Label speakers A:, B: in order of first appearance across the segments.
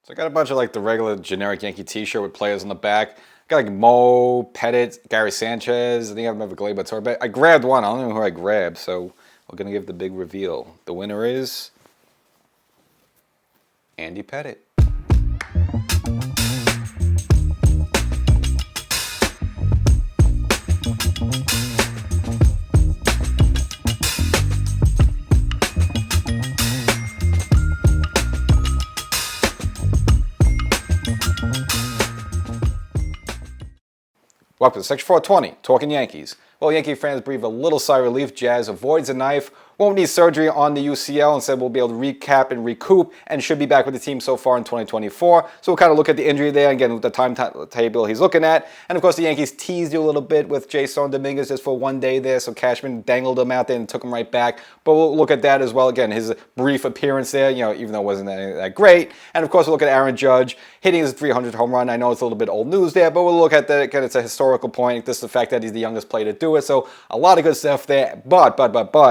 A: So I got a bunch of like the regular generic Yankee t-shirt with players on the back. Got like Mo, Pettit, Gary Sanchez. I think I remember Gleyber Torres. I grabbed one. I don't know who I grabbed, so we're going to give the big reveal. The winner is Andy Pettit. Welcome to Section 420, Talkin Yankees. Well, Yankee fans breathe a little sigh of relief. Jazz avoids a knife, won't need surgery on the UCL, and said we'll be able to recap and recoup and should be back with the team so far in 2024. So we'll kind of look at the injury there, again, with the timetable he's looking at. And of course, the Yankees teased you a little bit with Jason Dominguez just for one day there, so Cashman dangled him out there and took him right back. But we'll look at that as well. Again, his brief appearance there, even though it wasn't that great. And of course, we'll look at Aaron Judge hitting his 300th home run. I know it's a little bit old news there, but we'll look at that. Again, it's a historical point. This is the fact that he's the youngest player to do it. So a lot of good stuff there. But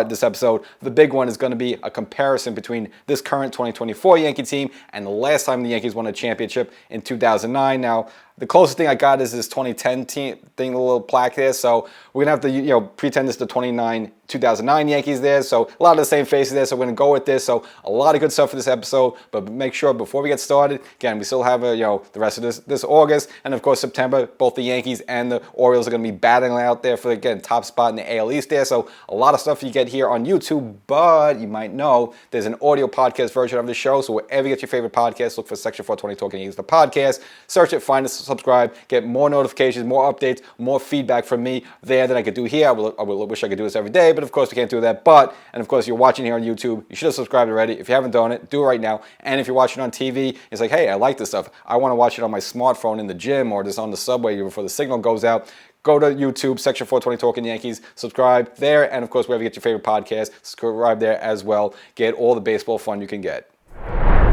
A: this episode, the big one is going to be a comparison between this current 2024 Yankee team and the last time the Yankees won a championship in 2009. Now, the closest thing I got is this 2010 team thing, a little plaque there. So we're going to have to, pretend this is the 2009 Yankees there. So a lot of the same faces there. So we're going to go with this. So a lot of good stuff for this episode. But make sure before we get started, again, we still have the rest of this August. And of course, September, both the Yankees and the Orioles are going to be battling out there for, again, top spot in the AL East there. So a lot of stuff you get here on YouTube. But you might know there's an audio podcast version of the show. So wherever you get your favorite podcast, look for Section 420 Talkin Yankees, the podcast. Search it, find us, subscribe, get more notifications, more updates, more feedback from me there than I could do here. I wish I could do this every day, but of course we can't do that. And of course you're watching here on YouTube, you should have subscribed already. If you haven't done it, do it right now. And if you're watching on TV, it's like, hey, I like this stuff. I want to watch it on my smartphone in the gym or just on the subway before the signal goes out. Go to YouTube, Section 420 Talkin Yankees, subscribe there, and of course wherever you get your favorite podcast, subscribe there as well. Get all the baseball fun you can get.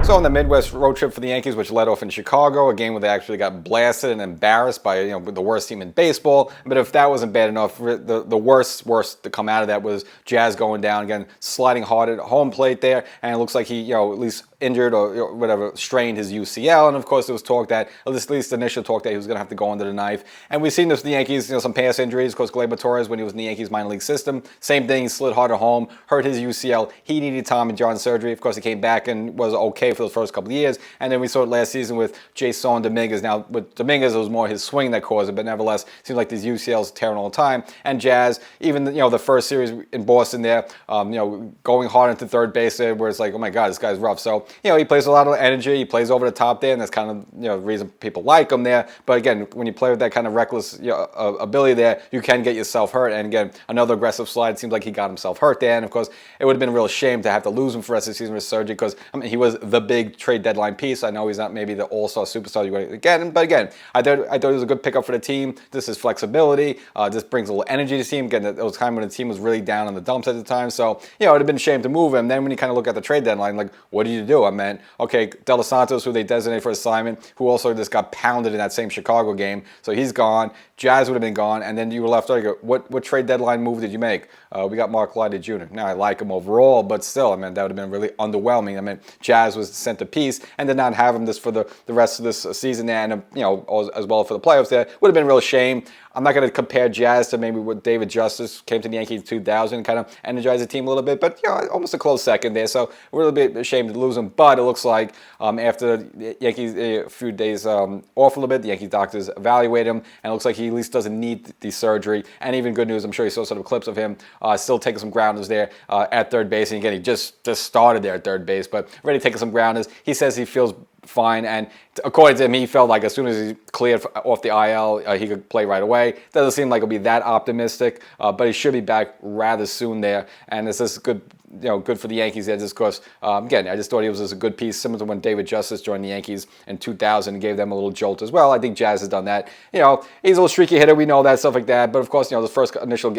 A: So on the Midwest road trip for the Yankees, which led off in Chicago, a game where they actually got blasted and embarrassed by the worst team in baseball. But if that wasn't bad enough, the worst to come out of that was Jazz going down again, sliding hard at home plate there, and it looks like he at least injured or whatever, strained his UCL. And of course there was talk that, at least initial talk that he was going to have to go under the knife. And we've seen this with the Yankees, some past injuries. Of course, Gleyber Torres, when he was in the Yankees minor league system, same thing, he slid hard at home, hurt his UCL. He needed Tommy John surgery. Of course, he came back and was okay for the first couple of years. And then we saw it last season with Jason Dominguez. Now, with Dominguez, it was more his swing that caused it, but nevertheless, it seems like these UCLs tearing all the time. And Jazz, even the first series in Boston there, going hard into third base there, where it's like, oh my God, this guy's rough. So, he plays a lot of energy. He plays over the top there, and that's kind of the reason people like him there. But again, when you play with that kind of reckless ability there, you can get yourself hurt. And again, another aggressive slide. It seems like he got himself hurt there. And of course, it would have been a real shame to have to lose him for the rest of the season with surgery because he was the big trade deadline piece. I know he's not maybe the all-star superstar you want to get, but again, I thought it was a good pickup for the team. This is flexibility. This brings a little energy to the team. Again, it was time when the team was really down in the dumps at the time. So, it would have been a shame to move him. Then when you kind of look at the trade deadline, like, what do you do? I meant, okay, De Los Santos, who they designated for assignment, who also just got pounded in that same Chicago game. So he's gone. Jazz would have been gone. And then you were left, what trade deadline move did you make? We got Mark Leiter Jr. Now, I like him overall, but still, that would have been really underwhelming. Jazz was the centerpiece, and did not have him just for the rest of this season there, and as well for the playoffs there. Would have been a real shame. I'm not going to compare Jazz to maybe what David Justice came to the Yankees in 2000, kind of energized the team a little bit, but almost a close second there. So we're a little bit ashamed to lose him. But it looks like after the Yankees a few days off a little bit, the Yankees doctors evaluate him, and it looks like he at least doesn't need the surgery. And even good news, I'm sure you saw some clips of him still taking some grounders there at third base. And again, he just started there at third base, but already taking some grounders. He says he feels fine, and according to him, he felt like as soon as he cleared off the IL, he could play right away. Doesn't seem like it'll be that optimistic, but he should be back rather soon there, and it's just good good for the Yankees there, just because, again, I just thought he was just a good piece, similar to when David Justice joined the Yankees in 2000 and gave them a little jolt as well. I think Jazz has done that. He's a little streaky hitter, we know that, stuff like that, but of course, the first initial,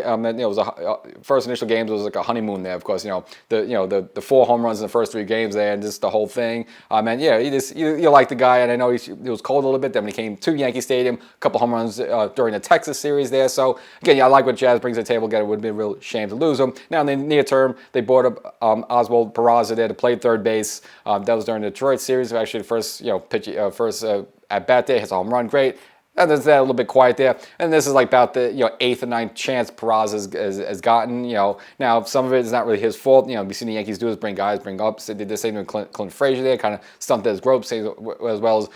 A: first initial games was like a honeymoon there, of course, the 4 home runs in the first 3 games there, and just the whole thing. You like the guy, and I know he was cold a little bit. Then when he came to Yankee Stadium, a couple home runs during the Texas series there. So again, I like what Jazz brings to the table. Again, it would be a real shame to lose him. Now in the near term, they bought short of Oswald Peraza there to play third base. That was during the Detroit series. Actually, the first pitch, at bat there, hits a home run, great. And there's that a little bit quiet there. And this is like about the 8th or 9th chance Peraza has gotten. Now some of it is not really his fault. We've seen the Yankees do is bring ups. They did the same with Clint Frazier there, kind of stumped his growth, as well as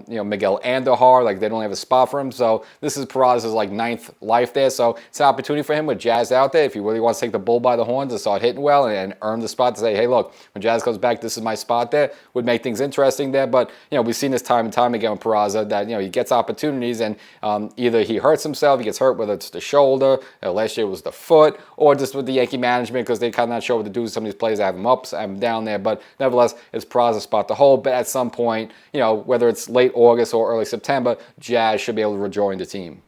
A: Miguel Andujar, like they don't have a spot for him. So this is Peraza's like 9th life there. So it's an opportunity for him with Jazz out there if he really wants to take the bull by the horns and start hitting well and earn the spot to say, hey, look, when Jazz comes back, this is my spot there. Would make things interesting there. But we've seen this time and time again with Peraza that he gets opportunities and either he hurts himself, he gets hurt, whether it's the shoulder, last year it was the foot, or just with the Yankee management because they kind of not sure what to do with some of these players. I have him up, I have him down there. But nevertheless, it's Peraza's spot to hold. But at some point, whether it's late August or early September, Jazz should be able to rejoin the team.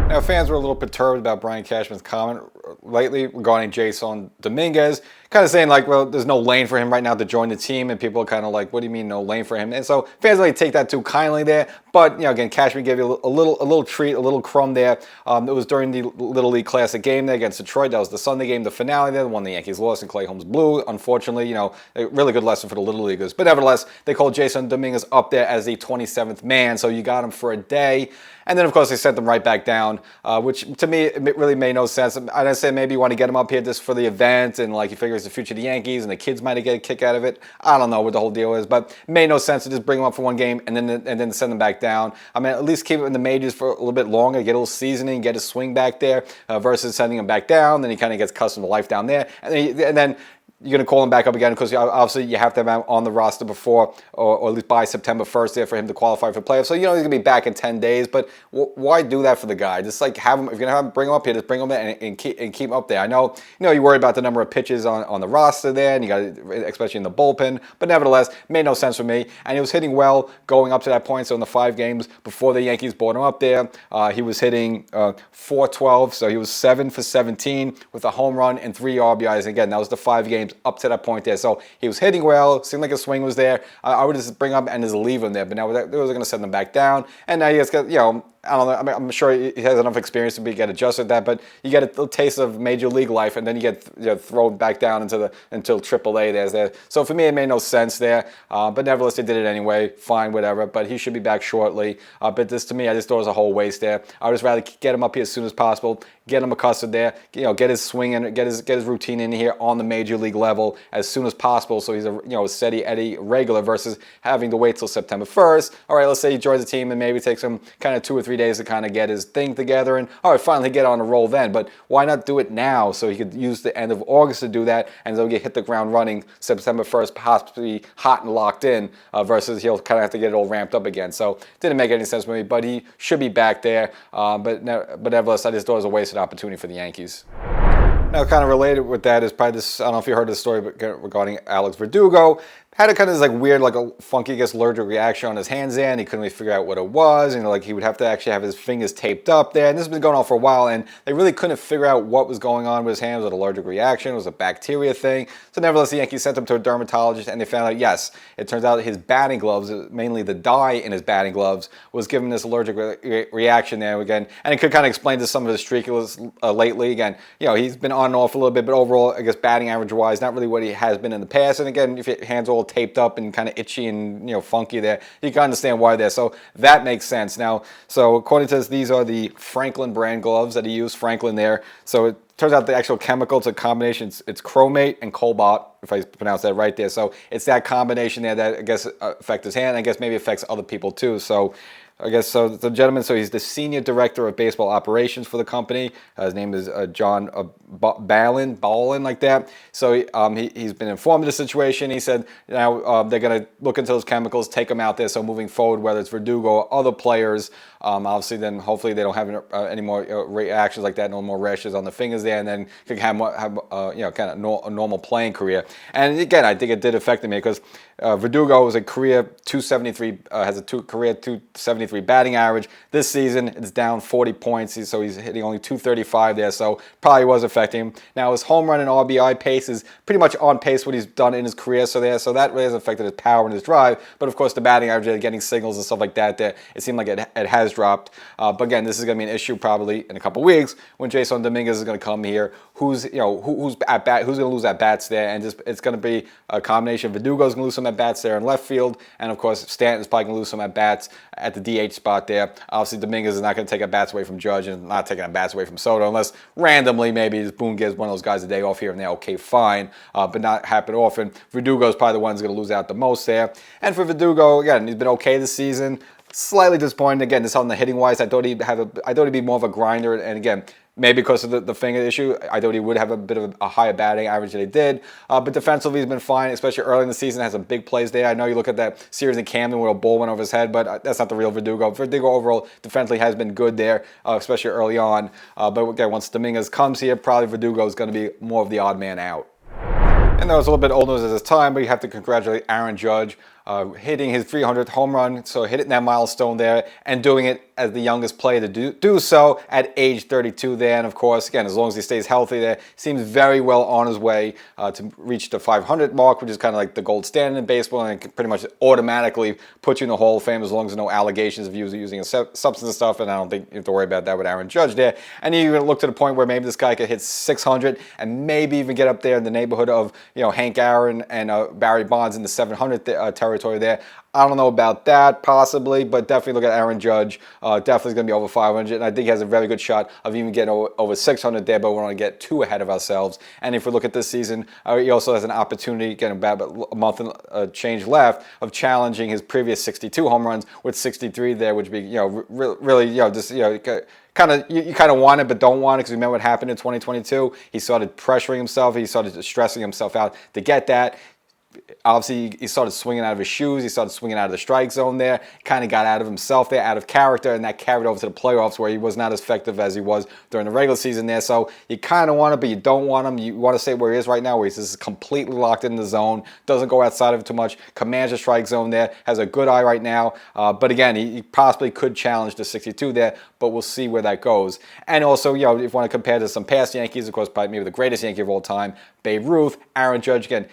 A: Now, fans were a little perturbed about Brian Cashman's comment lately regarding Jason Dominguez, kind of saying like, well, there's no lane for him right now to join the team, and people are kind of like, what do you mean no lane for him? And so fans really take that too kindly there. But again, Cashman gave you a little treat, a little crumb there. It was during the Little League Classic game there against Detroit. That was the Sunday game, the finale there, the one the Yankees lost and Clay Holmes blew. Unfortunately, a really good lesson for the Little Leaguers. But nevertheless, they called Jason Dominguez up there as the 27th man, so you got him for a day. And then, of course, they sent him right back down, which to me, it really made no sense. I'd say maybe you want to get him up here just for the event, and like you figure it's the future of the Yankees, and the kids might get a kick out of it. I don't know what the whole deal is, but it made no sense to just bring him up for one game and then send him back down. I mean, at least keep him in the majors for a little bit longer, get a little seasoning, get his swing back there, versus sending him back down. Then he kind of gets accustomed to life down there, and then you're going to call him back up again because obviously you have to have him on the roster before or at least by September 1st there for him to qualify for playoffs. So he's going to be back in 10 days. But why do that for the guy? Just like have him, if you're going to have him, bring him up here, just bring him in and keep him up there. I know, you worry about the number of pitches on the roster there, and you got especially in the bullpen. But nevertheless, it made no sense for me. And he was hitting well going up to that point. So in the 5 games before the Yankees brought him up there, he was hitting .412. So he was 7 for 17 with a home run and 3 RBIs. Again, that was the 5 games up to that point there. So he was hitting well, seemed like his swing was there. I would just bring him and just leave him there. But now they were going to send him back down. And now he has got, I don't know. I mean, I'm sure he has enough experience to get adjusted to that, but you get a little taste of major league life, and then you get thrown back down until AAA there. So for me, it made no sense there. But nevertheless, they did it anyway. Fine, whatever. But he should be back shortly. But this, to me, I just thought it was a whole waste there. I would just rather get him up here as soon as possible, get him accustomed there, get his swing in, get his routine in here on the major league level as soon as possible, so he's a steady Eddie regular versus having to wait till September 1st. All right, let's say he joins the team and maybe takes him kind of 2 or 3 days to kind of get his thing together, and all right, finally get on a roll then. But why not do it now so he could use the end of August to do that, and they'll hit the ground running September 1st, possibly hot and locked in, versus he'll kind of have to get it all ramped up again. So didn't make any sense for me, but he should be back there. But nevertheless, I just thought it was a wasted opportunity for the Yankees. Now, kind of related with that is probably this, I don't know if you heard this story regarding Alex Verdugo. Had a kind of like weird, like a funky, I guess, allergic reaction on his hands there, and he couldn't really figure out what it was. Like he would have to actually have his fingers taped up there. And this has been going on for a while, and they really couldn't figure out what was going on with his hands. Was it an allergic reaction? Was it a bacteria thing? So nevertheless, the Yankees sent him to a dermatologist, and they found out, yes, it turns out his batting gloves, mainly the dye in his batting gloves, was giving this allergic reaction there again. And it could kind of explain to some of his streakiness lately. Again, he's been on and off a little bit, but overall, I guess batting average-wise, not really what he has been in the past. And again, if your hands all taped up and kind of itchy and funky there, you can understand why there. So that makes sense. Now, so according to this, these are the Franklin brand gloves that he used, Franklin there. So it turns out the actual chemical, it's a combination, it's chromate and cobalt, if I pronounce that right there. So it's that combination there that I guess affects his hand. I guess maybe affects other people too. So I guess so. The gentleman, so he's the senior director of baseball operations for the company. His name is John Ballin, like that. So he's been informed of the situation. He said now they're going to look into those chemicals, take them out there. So moving forward, whether it's Verdugo or other players, obviously then hopefully they don't have any more reactions like that, no more rashes on the fingers there, and then could have kind of a normal playing career. And again, I think it did affect him because Verdugo was a career 273, has a career 273 batting average. This season, it's down 40 points, so he's hitting only 235 there, so probably was affecting him. Now, his home run and RBI pace is pretty much on pace what he's done in his career, so that really has affected his power and his drive. But of course, the batting average, getting signals and stuff like that, it seemed like it has dropped. But again, this is going to be an issue probably in a couple weeks when Jason Dominguez is going to come here, who's who's at bat, who's going to lose at bats there, and just it's going to be a combination. Verdugo's going to lose some at bats there in left field, and of course Stanton's probably going to lose some at bats at the DH spot there. Obviously Dominguez is not going to take at bats away from Judge and not taking at bats away from Soto unless randomly maybe Boone gives one of those guys a day off here and there. Okay, fine, but not happen often. Verdugo's probably the one who's going to lose out the most there. And for Verdugo, again, he's been okay this season. Slightly disappointed again. This on the hitting wise. I thought he'd be more of a grinder, and again, maybe because of the finger issue, I thought he would have a bit of a higher batting average than he did. But defensively, he's been fine, especially early in the season. Has some big plays there. I know you look at that series in Camden where a ball went over his head, but that's not the real Verdugo. Verdugo overall defensively has been good there, especially early on. But again, once Dominguez comes here, probably Verdugo is going to be more of the odd man out. And that was a little bit old news at this time, but you have to congratulate Aaron Judge hitting his 300th home run, so hitting that milestone there and doing it as the youngest player to do so at age 32 there. And of course, again, as long as he stays healthy there, seems very well on his way to reach the 500 mark, which is kind of like the gold standard in baseball, and it can pretty much automatically put you in the Hall of Fame as long as there's no allegations of using a substance and stuff, and I don't think you have to worry about that with Aaron Judge there. And you even look to the point where maybe this guy could hit 600 and maybe even get up there in the neighborhood of Hank Aaron and Barry Bonds in the 700 territory there. I don't know about that, possibly, but definitely look at Aaron Judge. Definitely is going to be over 500, and I think he has a very good shot of even getting over 600 there, but we don't want to get too ahead of ourselves. And if we look at this season, he also has an opportunity, getting about a month and change left, of challenging his previous 62 home runs with 63 there, which would be, really, just, kind of want it but don't want it, because remember what happened in 2022. He started pressuring himself. He started stressing himself out to get that. Obviously, he started swinging out of his shoes. He started swinging out of the strike zone there. Kind of got out of himself there, out of character, and that carried over to the playoffs where he was not as effective as he was during the regular season there. So you kind of want it, but you don't want him. You want to stay where he is right now, where he's just completely locked in the zone, doesn't go outside of it too much, commands the strike zone there, has a good eye right now. But again, he possibly could challenge the 62 there, but we'll see where that goes. And also, if you want to compare to some past Yankees, of course, probably maybe the greatest Yankee of all time, Babe Ruth, Aaron Judge, again,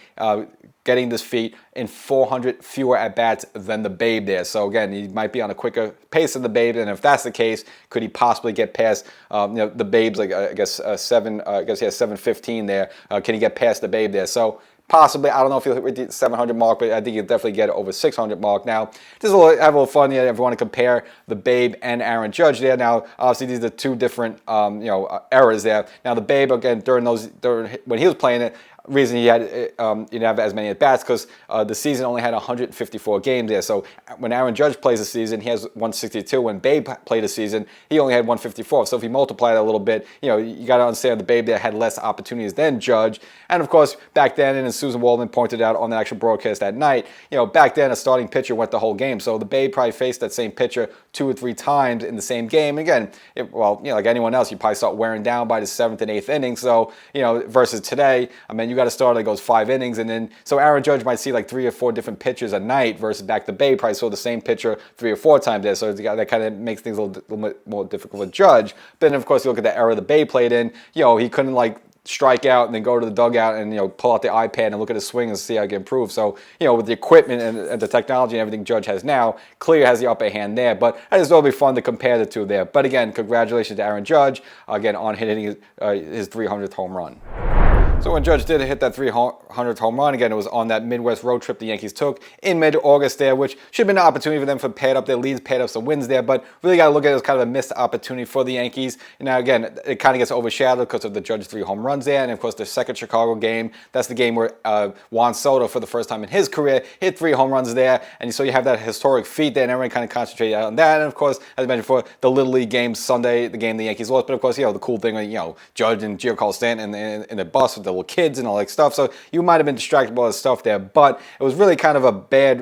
A: getting this feat in 400 fewer at-bats than the Babe there. So again, he might be on a quicker pace than the Babe, and if that's the case, could he possibly get past the Babe's, like I guess 715 there? Can he get past the Babe there? So possibly, I don't know if he'll hit the 700 mark, but I think he'll definitely get over 600 mark. Now, just have a little fun here if you want to compare the Babe and Aaron Judge there. Now, obviously, these are two different eras there. Now, the Babe, again, during when he was playing it, reason he didn't have as many at bats because the season only had 154 games there. So when Aaron Judge plays a season, he has 162. When Babe played a season, he only had 154. So if you multiply that a little bit, you got to understand the Babe there had less opportunities than Judge. And of course, back then, and as Susan Waldman pointed out on the actual broadcast that night, back then a starting pitcher went the whole game. So the Babe probably faced that same pitcher 2 or 3 times in the same game. And again, like anyone else, you probably start wearing down by the 7th and 8th inning. So versus today, I mean, you got to start that goes 5 innings, and then so Aaron Judge might see like 3 or 4 different pitchers a night versus back to Babe probably saw the same pitcher 3 or 4 times there. So that kind of makes things a little bit more difficult with Judge. But then of course you look at the era the Babe played in. He couldn't like strike out and then go to the dugout and pull out the iPad and look at his swing and see how he can improve. So with the equipment and the technology and everything Judge has now, clearly has the upper hand there. But I just thought it'd be fun to compare the two there. But again, congratulations to Aaron Judge again on hitting his 300th home run. So when Judge did hit that 300th home run, again, it was on that Midwest road trip the Yankees took in mid-August there, which should have been an opportunity for them to pad up their leads, pad up some wins there, but really got to look at it as kind of a missed opportunity for the Yankees. Now, again, it kind of gets overshadowed because of the Judge 3 home runs there, and of course, the second Chicago game, that's the game where Juan Soto, for the first time in his career, hit 3 home runs there, and so you have that historic feat there, and everyone kind of concentrated on that, and of course, as I mentioned before, the Little League game Sunday, the game the Yankees lost, but of course, the cool thing, Judge and Giancarlo Stanton in the bus with the little kids and all that stuff. So you might have been distracted by all that stuff there, but it was really kind of a bad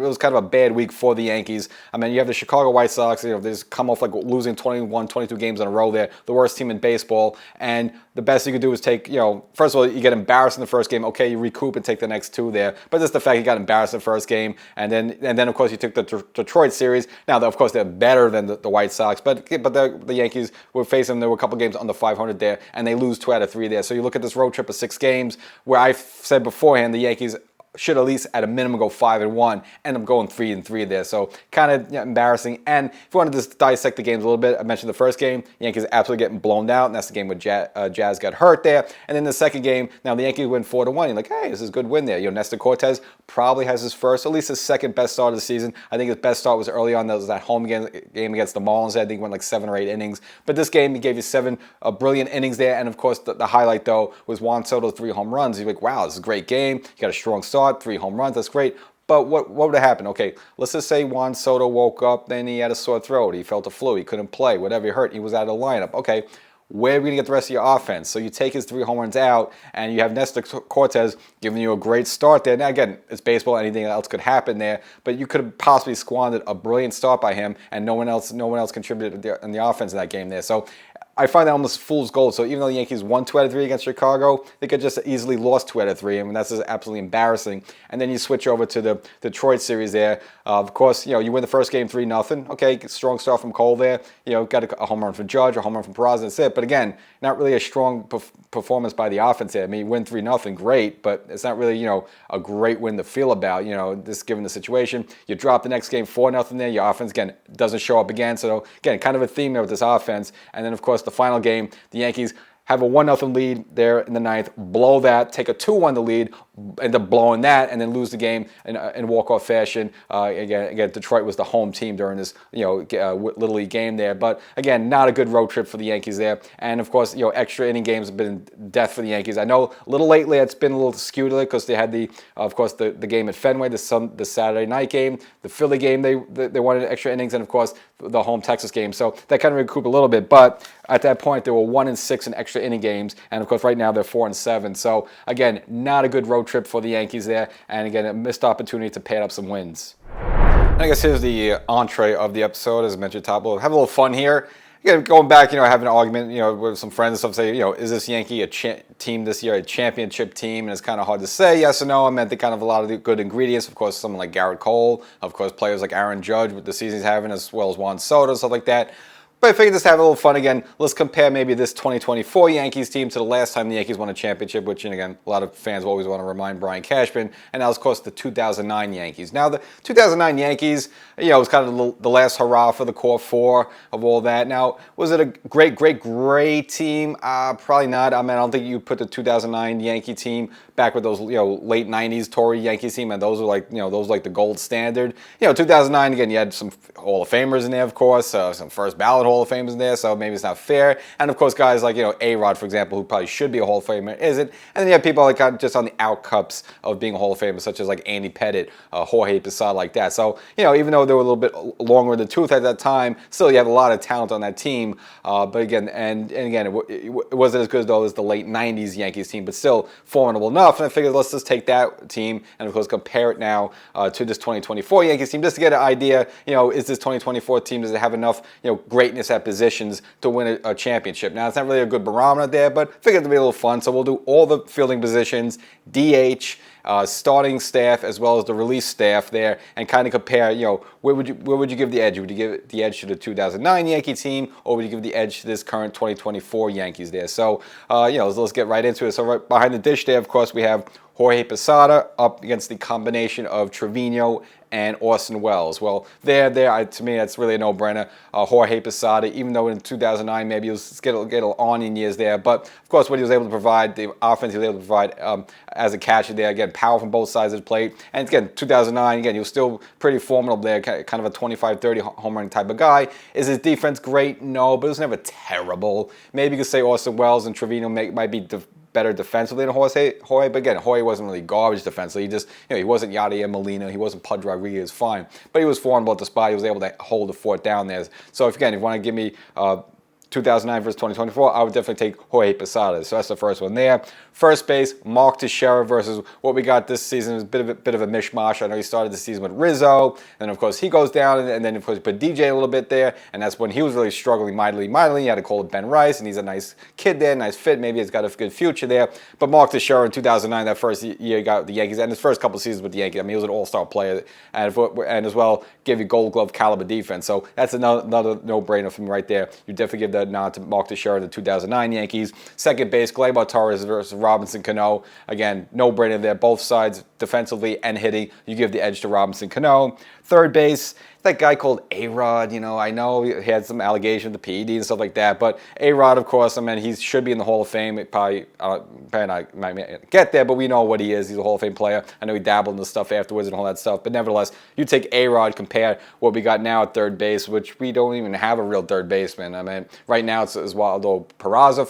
A: week for the Yankees. I mean, you have the Chicago White Sox, they just come off like losing 21, 22 games in a row there, the worst team in baseball, and the best you could do is take, first of all, you get embarrassed in the first game, okay, you recoup and take the next 2 there, but just the fact you got embarrassed in the first game, and then of course you took the Detroit series. Now, of course, they're better than the White Sox, but the Yankees were facing them. There were a couple games under 500 there, and they lose 2 out of 3 there. So you look at this road trip of 6 games, where I've said beforehand the Yankees should at least at a minimum go 5-1, end up going 3-3 there. So kind of embarrassing. And if you wanted to dissect the games a little bit, I mentioned the first game, Yankees absolutely getting blown out, and that's the game where Jazz got hurt there. And then the second game, now the Yankees win 4-1. You're like, hey, this is a good win there. Nestor Cortez probably has his first, at least his second best start of the season. I think his best start was early on. That was that home game against the Marlins. I think he went like 7 or 8 innings. But this game, he gave you 7 brilliant innings there. And of course, the highlight though was Juan Soto's 3 home runs. You're like, wow, this is a great game. He got a strong start. 3 home runs, that's great. But what would have happened? Okay, let's just say Juan Soto woke up, then he had a sore throat, he felt a flu, he couldn't play, whatever, he hurt, he was out of the lineup. Okay, where are we going to get the rest of your offense? So you take his 3 home runs out, and you have Nestor Cortez giving you a great start there. Now again, it's baseball, anything else could happen there, but you could have possibly squandered a brilliant start by him, and no one else contributed in the offense in that game there. So I find that almost fool's gold. So even though the Yankees won 2 out of 3 against Chicago, they could just easily lost 2 out of 3. I mean, that's just absolutely embarrassing. And then you switch over to the Detroit series there. Of course, you win the first game 3-0. Okay, strong start from Cole there. Got a home run from Judge, a home run from Peraza, that's it. But again, not really a strong performance by the offense there. I mean, you win 3-0, great, but it's not really, a great win to feel about, this given the situation. You drop the next game 4-0 there. Your offense, again, doesn't show up again. So again, kind of a theme there with this offense. And then, of course, the final game, the Yankees have a 1-0 lead there in the ninth, blow that, take a 2-1 lead, end up blowing that, and then lose the game in walk-off fashion. Again, Detroit was the home team during this Little League game there. But again, not a good road trip for the Yankees there. And of course, extra inning games have been death for the Yankees. I know a little lately it's been a little skewed because they had the game at Fenway, the Saturday night game, the Philly game. They wanted extra innings, and of course the home Texas game. So that kind of recouped a little bit. But at that point, they were 1-6 in extra inning games, and of course right now they're 4-7. So again, not a good road trip for the Yankees there, and again, a missed opportunity to pad up some wins. And I guess here's the entree of the episode. As I mentioned, top, we'll have a little fun here. Again, going back, having an argument, with some friends and stuff, say, is this Yankee team this year a championship team? And it's kind of hard to say yes or no. I meant they kind of a lot of the good ingredients. Of course, someone like Garrett Cole, of course, players like Aaron Judge with the season he's having, as well as Juan Soto, stuff like that. But I figured just have a little fun again. Let's compare maybe this 2024 Yankees team to the last time the Yankees won a championship, which, and again, a lot of fans always want to remind Brian Cashman, and that was, of course, the 2009 Yankees. Now, the 2009 Yankees, was kind of the last hurrah for the core 4 of all that. Now, was it a great team? Probably not. I mean, I don't think you put the 2009 Yankee team back with those, late 90s Tory Yankees team, and those were like, those were like the gold standard. 2009, again, you had some Hall of Famers in there, of course, some first ballot Hall of Famers in there, so maybe it's not fair. And of course, guys like, A-Rod, for example, who probably should be a Hall of Famer, isn't. And then you have people like just on the outcups of being a Hall of Famer, such as like Andy Pettitte, Jorge Posada, like that. So, even though they were a little bit longer in the tooth at that time, still you have a lot of talent on that team. But again, and again, it wasn't as good though as the late 90s Yankees team, but still formidable enough. And I figured let's just take that team and of course compare it now to this 2024 Yankees team, just to get an idea, is this 2024 team, does it have enough, greatness at positions to win a championship? Now, it's not really a good barometer there, but figured it'd be a little fun. So we'll do all the fielding positions, DH, starting staff, as well as the release staff there, and kind of compare, where would you give the edge? Would you give the edge to the 2009 Yankee team, or would you give the edge to this current 2024 Yankees there? So, let's get right into it. So right behind the dish there, of course, we have Jorge Posada up against the combination of Trevino and Orson Welles. Well, to me, that's really a no-brainer. Jorge Posada, even though in 2009 maybe he was get a little on in years there, but of course what he was able to provide, the offense he was able to provide as a catcher there, again, power from both sides of the plate. And again, 2009, again, he was still pretty formidable there, kind of a 25-30 home run type of guy. Is his defense great? No, but it was never terrible. Maybe you could say Orson Welles and Trevino might be better defensively than Jorge, but again, Jorge wasn't really garbage defensively. He just, he wasn't Yadier Molina, he wasn't Pudge Rodriguez, fine, but he was formidable at the spot. He was able to hold the fort down there. So if you want to give me 2009 versus 2024, I would definitely take Jorge Posada. So that's the first one there. First base, Mark Teixeira versus what we got this season is a bit of a mishmash. I know he started the season with Rizzo, and of course he goes down, and then of course put DJ a little bit there, and that's when he was really struggling mightily. He had to call it Ben Rice, and he's a nice kid there, nice fit. Maybe he's got a good future there. But Mark Teixeira in 2009, that first year he got the Yankees, and his first couple of seasons with the Yankees, I mean, he was an all-star player, and as well, give you Gold Glove caliber defense. So that's another no-brainer for me right there. You definitely give the nod to Mark Teixeira, the 2009 Yankees. Second base, Gleyber Torres versus Robinson Cano. Again, no-brainer there. Both sides, defensively and hitting, you give the edge to Robinson Cano. Third base, that guy called A-Rod, I know he had some allegations of the PED and stuff like that, but A-Rod, of course, he should be in the Hall of Fame. It probably not get there, but we know what he is. He's a Hall of Fame player. I know he dabbled in the stuff afterwards and all that stuff, but nevertheless, you take A-Rod, compare what we got now at third base, which we don't even have a real third baseman. Right now it's Oswaldo Peraza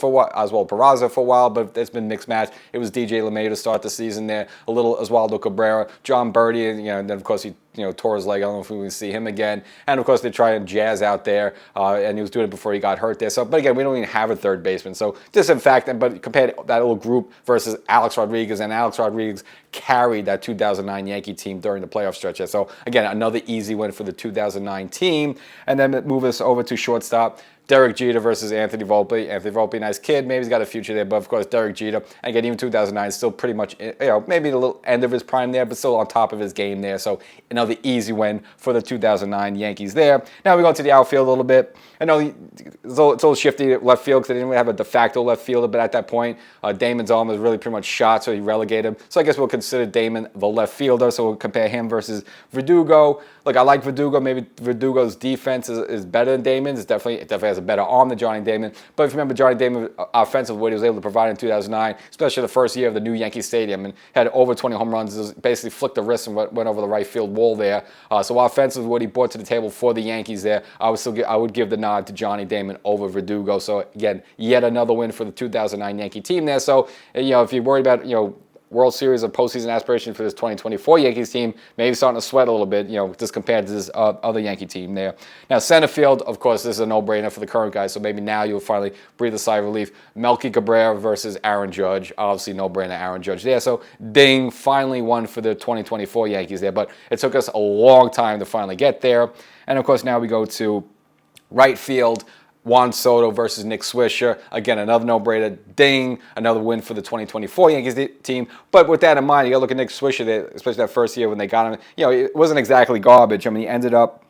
A: for a while, but it's been mixed match. It was DJ LeMay to start the season there, a little Oswaldo Cabrera, John Birdie, and then of course he tore his leg. I don't know if we can see him again. And of course, they try and Jazz out there, and he was doing it before he got hurt there. So, but again, we don't even have a third baseman. So, just in fact, but compared that little group versus Alex Rodriguez, and Alex Rodriguez carried that 2009 Yankee team during the playoff stretch. So, again, another easy win for the 2009 team. And then move us over to shortstop. Derek Jeter versus Anthony Volpe. Anthony Volpe, nice kid. Maybe he's got a future there, but of course, Derek Jeter. And again, even 2009, still pretty much, maybe the little end of his prime there, but still on top of his game there. So another easy win for the 2009 Yankees there. Now we go to the outfield a little bit. I know it's a little shifty left field because they didn't really have a de facto left fielder, but at that point, Damon's arm was really pretty much shot, so he relegated him. So I guess we'll consider Damon the left fielder, so we'll compare him versus Verdugo. Look, I like Verdugo. Maybe Verdugo's defense is better than Damon's. It definitely has a better arm than Johnny Damon. But if you remember Johnny Damon offensively, what he was able to provide in 2009, especially the first year of the new Yankee Stadium, and had over 20 home runs, basically flicked the wrist and went over the right field wall there. So offensively, what he brought to the table for the Yankees there, I would give the nod to Johnny Damon over Verdugo. So again, yet another win for the 2009 Yankee team there. So if you're worried about World Series or postseason aspiration for this 2024 Yankees team, maybe starting to sweat a little bit, just compared to this other Yankee team there. Now, center field, of course, this is a no-brainer for the current guys, so maybe now you'll finally breathe a sigh of relief. Melky Cabrera versus Aaron Judge. Obviously, no-brainer Aaron Judge there. So, ding, finally won for the 2024 Yankees there, but it took us a long time to finally get there. And, of course, now we go to right field. Juan Soto versus Nick Swisher. Again, another no-brainer. Ding. Another win for the 2024 Yankees team. But with that in mind, you got to look at Nick Swisher, there, especially that first year when they got him. It wasn't exactly garbage. He ended up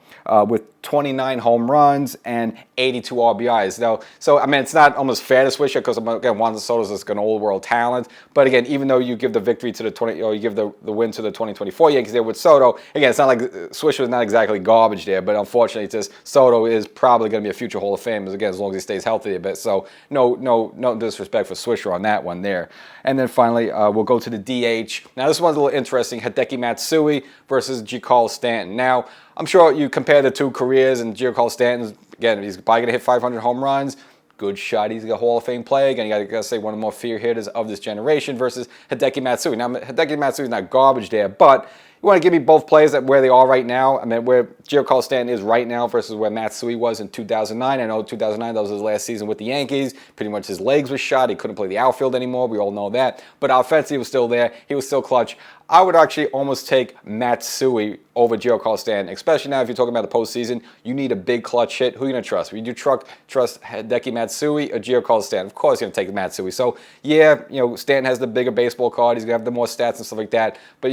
A: with 29 home runs and 82 RBIs. So it's not almost fair to Swisher because again, Juan Soto's just an old world talent. But again, even though you give the victory to you give the win to the 2024 Yankees there with Soto, again, it's not like Swisher is not exactly garbage there. But unfortunately, it's just Soto is probably going to be a future Hall of Famer again as long as he stays healthy a bit. So no disrespect for Swisher on that one there. And then finally, we'll go to the DH. Now this one's a little interesting. Hideki Matsui versus Giancarlo Stanton. Now, I'm sure you compare the two careers, and Giancarlo Stanton, again, he's probably going to hit 500 home runs. Good shot. He's a Hall of Fame player. Again, you got to say one of the more feared hitters of this generation versus Hideki Matsui. Now, Hideki Matsui is not garbage there, but you want to give me both players at where they are right now. Where Giancarlo Stanton is right now versus where Matsui was in 2009. I know 2009, that was his last season with the Yankees. Pretty much his legs were shot. He couldn't play the outfield anymore. We all know that. But offensively, he was still there. He was still clutch. I would actually almost take Matsui over Giancarlo Stanton, especially now if you're talking about the postseason. You need a big clutch hit. Who are you going to trust? Would you trust Hideki Matsui or Giancarlo Stanton? Of course, you're going to take Matsui. So, yeah, Stanton has the bigger baseball card. He's going to have the more stats and stuff like that. But,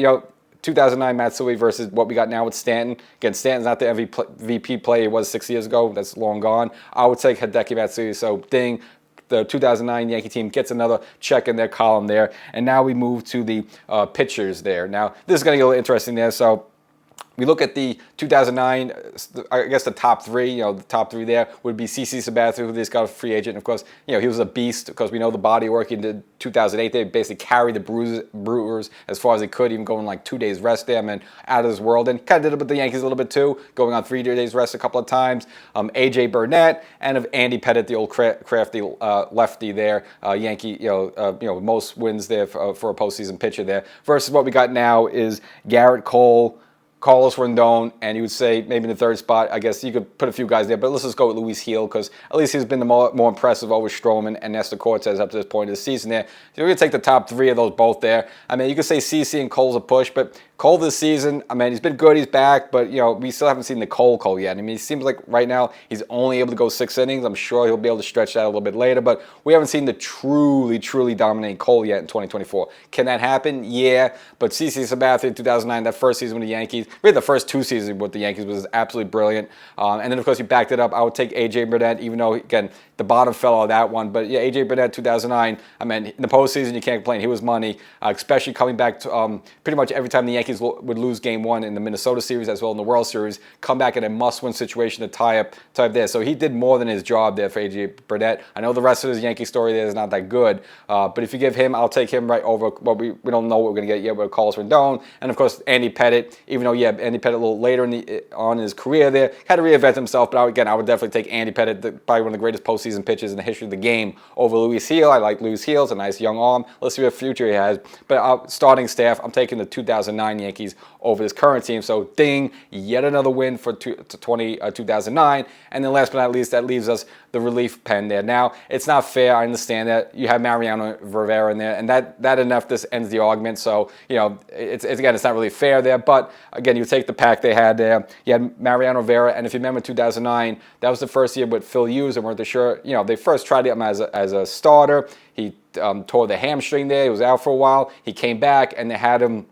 A: 2009 Matsui versus what we got now with Stanton. Again, Stanton's not the MVP player he was 6 years ago. That's long gone. I would take Hideki Matsui. So, ding. The 2009 Yankee team gets another check in their column there. And now we move to the pitchers there. Now, this is going to get a little interesting there. So, we look at the 2009, I guess the top three, the top three there would be CC Sabathia, who just got a free agent. Of course, he was a beast because we know the body work he did 2008. They basically carried the Brewers as far as they could, even going like 2 days rest there, out of this world. And kind of did it with the Yankees a little bit too, going on 3 days rest a couple of times. AJ Burnett and of Andy Pettitte, the old crafty lefty there, Yankee, most wins there for a postseason pitcher there. Versus what we got now is Garrett Cole, Carlos Rendon, and you would say maybe in the third spot, I guess you could put a few guys there, but let's just go with Luis Gil because at least he's been the more impressive over Stroman and Nestor Cortez up to this point of the season there. So we're going to take the top three of those both there. You could say CC and Cole's a push, but Cole this season, I mean, he's been good, he's back, but, we still haven't seen the Cole yet. I mean, it seems like right now he's only able to go 6 innings. I'm sure he'll be able to stretch that a little bit later, but we haven't seen the truly dominating Cole yet in 2024. Can that happen? Yeah, but CC Sabathia in 2009, that first season with the Yankees, really the first 2 seasons with the Yankees was absolutely brilliant. And then, of course, you backed it up. I would take A.J. Burnett, even though, again, the bottom fell out of that one. But, yeah, A.J. Burnett 2009, I mean, in the postseason, you can't complain. He was money, especially coming back to pretty much every time the Yankees would lose Game 1 in the Minnesota series as well in the World Series, come back in a must-win situation to tie up there. So he did more than his job there for A.J. Burnett. I know the rest of his Yankee story there is not that good, but if you give him, I'll take him right over. Well, we don't know what we're going to get yet with Carlos Rendon. And, of course, Andy Pettitte, even though, yeah, Andy Pettitte a little later on in his career there, had to reinvent himself. But, again, I would definitely take Andy Pettitte, probably one of the greatest postseason pitchers in the history of the game, over Luis Gil. I like Luis Gil. It's a nice young arm. Let's see what future he has. But starting staff, I'm taking the 2009 Yankees over this current team. So, ding, yet another win for 2009. And then last but not least, that leaves us the relief pen there. Now, it's not fair. I understand that. You have Mariano Rivera in there, and that enough this ends the argument. So, it's not really fair there. But, again, you take the pack they had there. You had Mariano Rivera, and if you remember 2009, that was the first year with Phil Hughes, and weren't sure. They first tried him as a starter. He tore the hamstring there. He was out for a while. He came back, and they had him.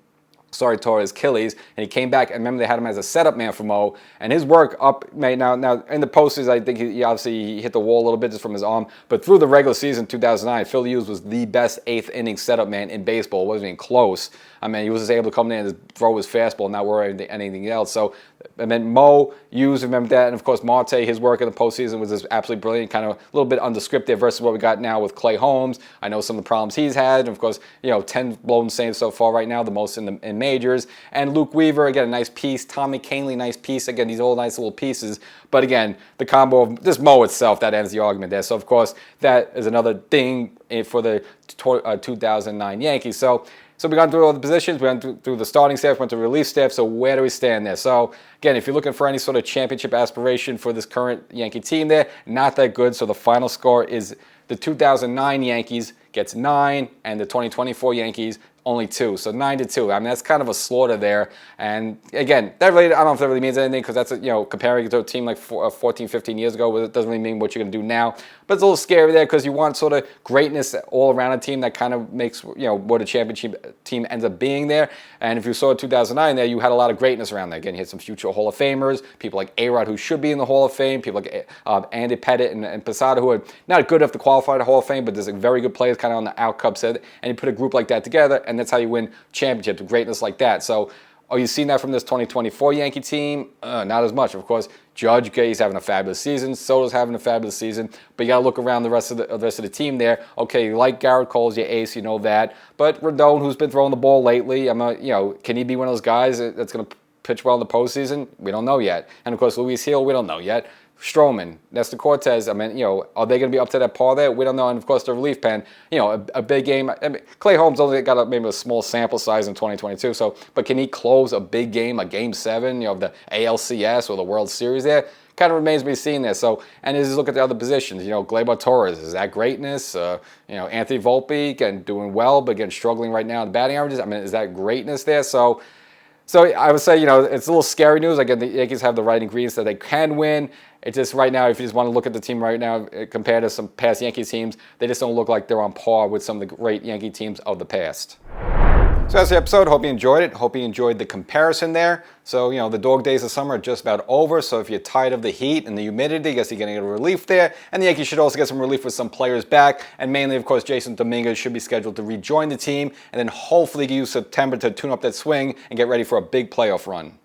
A: Tore his Achilles, and he came back, and remember they had him as a setup man for Mo, and his work now in the postseason, I think he obviously hit the wall a little bit just from his arm, but through the regular season 2009, Phil Hughes was the best 8th inning setup man in baseball. It wasn't even close. I mean, he was just able to come in and just throw his fastball and not worry about anything else. So, and then Mo, Hughes, remember that, and of course Marte, his work in the postseason was just absolutely brilliant, kind of a little bit undescriptive versus what we got now with Clay Holmes. I know some of the problems he's had, and of course, 10 blown saves so far right now, the most in majors. And Luke Weaver, again, a nice piece. Tommy Kahnle, nice piece. Again, these all nice little pieces. But again, the combo of just Mo itself, that ends the argument there. So, of course, that is another thing for the 2009 Yankees. So we gone through all the positions. We went through the starting staff, went to relief staff. So where do we stand there? So, again, if you're looking for any sort of championship aspiration for this current Yankee team there, not that good. So the final score is the 2009 Yankees gets 9, and the 2024 Yankees only 2, so 9-2. I mean, that's kind of a slaughter there. And again, I don't know if that really means anything, because that's comparing it to a team like 14, 15 years ago, it doesn't really mean what you're going to do now. But it's a little scary there, because you want sort of greatness all around a team that kind of makes what a championship team ends up being there. And if you saw 2009 there, you had a lot of greatness around there. Again, you had some future Hall of Famers, people like A-Rod who should be in the Hall of Fame, people like Andy Pettitte and Posada who are not good enough to qualify the Hall of Fame, but there's very good players kind of on the outcup set. And you put a group like that together, and that's how you win championships, greatness like that. So, are you seeing that from this 2024 Yankee team? Not as much. Of course, Judge Gay's having a fabulous season. Soto's having a fabulous season. But you got to look around the rest of the team there. Okay, you like Garrett Cole's your ace, you know that. But Rendon, who's been throwing the ball lately, can he be one of those guys that's going to pitch well in the postseason? We don't know yet. And of course, Luis Gil, we don't know yet. Stroman, Nestor Cortez, are they going to be up to that par there? We don't know. And, of course, the relief pen, a big game. I mean, Clay Holmes only got maybe a small sample size in 2022. So, but can he close a big game, a Game 7, of the ALCS or the World Series there? Kind of remains to be seen there. So, and as you look at the other positions, Gleyber Torres, is that greatness? Anthony Volpe, again, doing well, but again, struggling right now in the batting averages. I mean, is that greatness there? So I would say, it's a little scary news. Again, the Yankees have the right ingredients that they can win. It's just right now, if you just want to look at the team right now compared to some past Yankees teams, they just don't look like they're on par with some of the great Yankee teams of the past. So that's the episode. Hope you enjoyed it. Hope you enjoyed the comparison there. So, the dog days of summer are just about over. So if you're tired of the heat and the humidity, I guess you're getting a relief there. And the Yankees should also get some relief with some players back. And mainly, of course, Jason Dominguez should be scheduled to rejoin the team. And then hopefully use September to tune up that swing and get ready for a big playoff run.